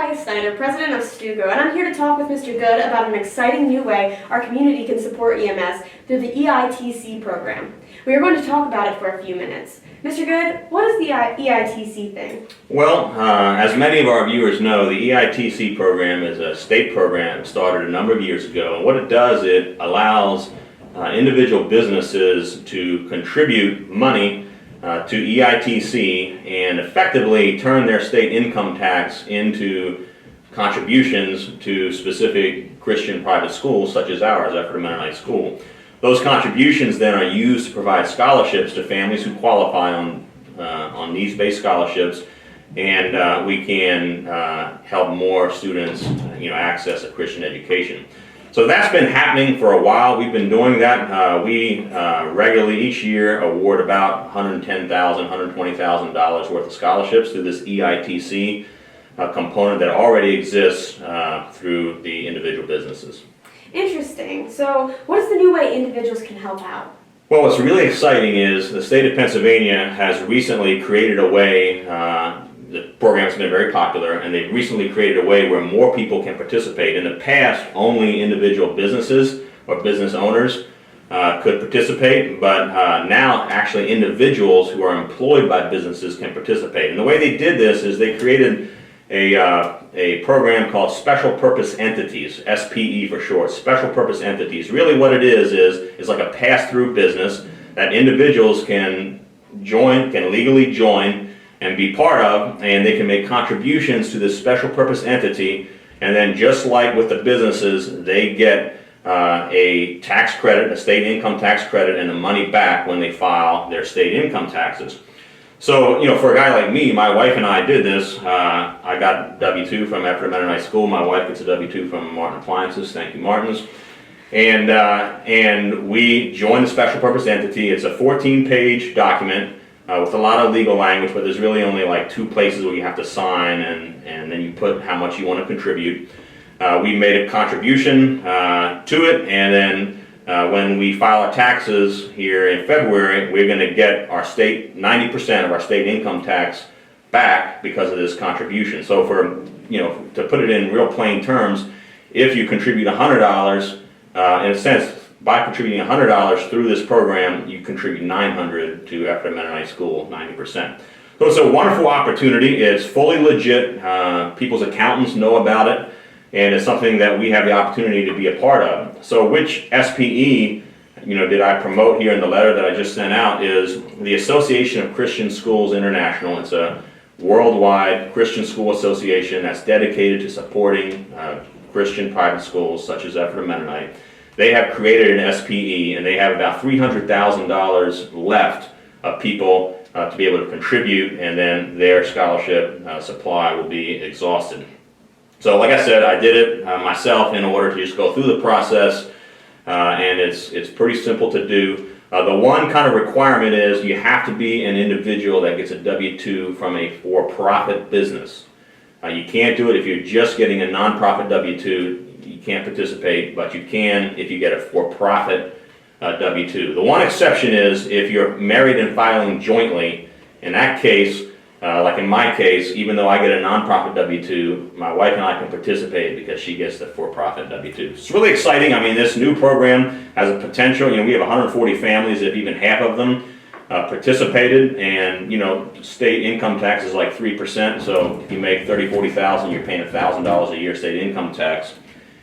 Claudia Snyder, president of Stugo, and I'm here to talk with Mr. Good about an exciting new way our community can support EMS through the EITC program. We are going to talk about it for a few minutes. Mr. Good, what is the EITC thing? Well, as many of our viewers know, the EITC program is a state program started a number of years ago, and what it does, it allows individual businesses to contribute money to EITC and effectively turn their state income tax into contributions to specific Christian private schools such as ours, Ephrata Mennonite School. Those contributions then are used to provide scholarships to families who qualify on needs-based scholarships, and we can help more students access a Christian education. So that's been happening for a while. We've been doing that. We regularly each year award about $110,000, $120,000 worth of scholarships through this EITC component that already exists through the individual businesses. Interesting. So what is the new way individuals can help out? Well, what's really exciting is the state of Pennsylvania has recently created a way, the program's been very popular, and they've recently created a way where more people can participate. In the past, only individual businesses or business owners could participate, but now actually individuals who are employed by businesses can participate. And the way they did this is they created a program called Special Purpose Entities, SPE for short, Special Purpose Entities. Really what it is like a pass-through business that individuals can join, can legally join and be part of, and they can make contributions to this special purpose entity, and then just like with the businesses, they get a tax credit, a state income tax credit, and the money back when they file their state income taxes. So, for a guy like me, my wife and I did this. I got W-2 from Ephrata Mennonite School. My wife gets a W-2 from Martin Appliances. Thank you, Martins. And we joined the special purpose entity. It's a 14-page document with a lot of legal language, but there's really only like 2 places where you have to sign, and then you put how much you want to contribute. We made a contribution to it, and then when we file our taxes here in February, we're going to get our state 90% of our state income tax back because of this contribution. So for to put it in real plain terms, if you contribute $100, in a sense, by contributing $100 through this program, you contribute $900 to Ephrata Mennonite School, 90%. So it's a wonderful opportunity. It's fully legit. People's accountants know about it, and it's something that we have the opportunity to be a part of. So which SPE, did I promote here in the letter that I just sent out is the Association of Christian Schools International. It's a worldwide Christian school association that's dedicated to supporting Christian private schools such as Ephrata Mennonite. They have created an SPE, and they have about $300,000 left of people to be able to contribute, and then their scholarship supply will be exhausted. So like I said, I did it myself in order to just go through the process, and it's pretty simple to do. The one kind of requirement is you have to be an individual that gets a W-2 from a for-profit business. You can't do it if you're just getting a nonprofit W-2. You can't participate, but you can if you get a for-profit W-2. The one exception is if you're married and filing jointly. In that case, like in my case, even though I get a nonprofit W-2, my wife and I can participate because she gets the for-profit W-2. It's really exciting. I mean, this new program has a potential. We have 140 families, if even half of them participated, and state income tax is like 3%. So if you make $30,000, $40,000, you're paying $1,000 a year state income tax.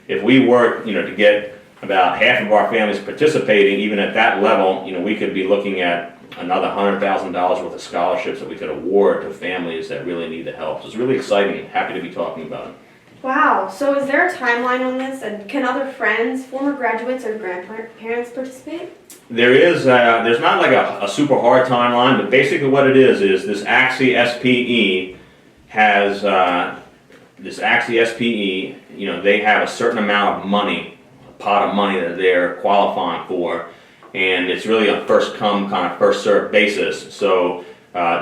If we were, to get about half of our families participating, even at that level, we could be looking at another $100,000 worth of scholarships that we could award to families that really need the help. So it's really exciting. Happy to be talking about it. Wow. So is there a timeline on this? And can other friends, former graduates, or grandparents participate? There is. There's not like a super hard timeline, but basically what it is this AXI SPE has this AXI SPE. They have a certain amount of money, a pot of money that they're qualifying for, and it's really a first come, kind of first served basis. So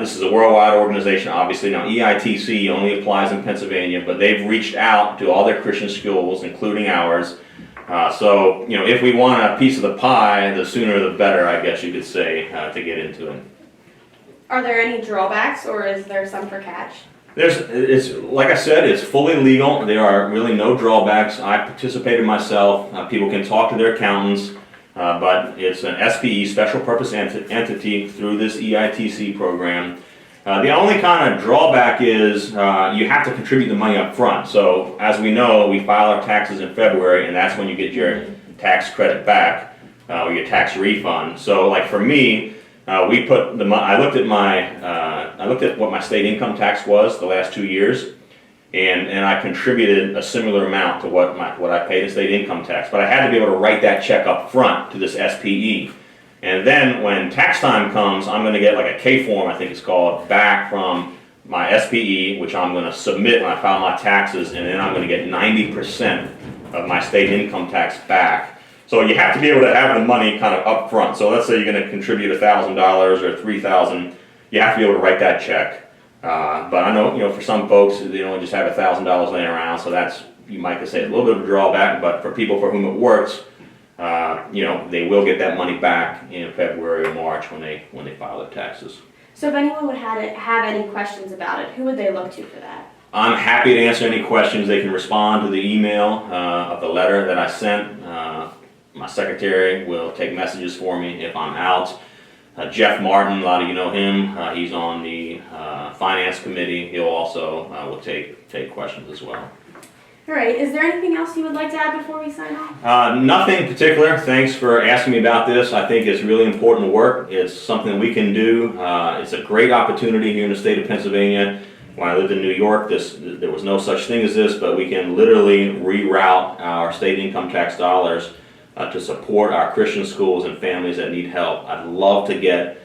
this is a worldwide organization, obviously. Now EITC only applies in Pennsylvania, but they've reached out to all their Christian schools, including ours. So if we want a piece of the pie, the sooner the better, I guess you could say, to get into it. Are there any drawbacks, or is there some for catch? It's like I said, it's fully legal. There are really no drawbacks. I participated myself. People can talk to their accountants, but it's an SPE, special purpose entity, through this EITC program. The only kind of drawback is you have to contribute the money up front. So as we know, we file our taxes in February, and that's when you get your tax credit back or your tax refund. So like for me, we put the I looked at what my state income tax was the last 2 years, and I contributed a similar amount to what I paid in state income tax. But I had to be able to write that check up front to this SPE. And then when tax time comes, I'm going to get like a K form, I think it's called, back from my SPE, which I'm going to submit when I file my taxes, and then I'm going to get 90% of my state income tax back. So you have to be able to have the money kind of up front. So let's say you're going to contribute $1,000 or $3,000, you have to be able to write that check. But I know, for some folks, they only just have $1,000 laying around, so that's, you might say, a little bit of a drawback. But for people for whom it works, they will get that money back in February or March when they file their taxes. So if anyone would have any questions about it, who would they look to for that? I'm happy to answer any questions. They can respond to the email of the letter that I sent. My secretary will take messages for me if I'm out. Jeff Martin, a lot of you know him. He's on the finance committee. He'll also will take questions as well. All right, is there anything else you would like to add before we sign off? Nothing particular. Thanks for asking me about this. I think it's really important work. It's something we can do. It's a great opportunity here in the state of Pennsylvania. When I lived in New York, there was no such thing as this, but we can literally reroute our state income tax dollars to support our Christian schools and families that need help. I'd love to get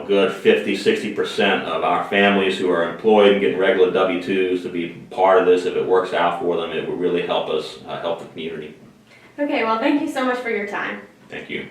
good 50-60% of our families who are employed and getting regular W-2s to be part of this. If it works out for them, it would really help us help the community. Okay, well, thank you so much for your time. Thank you.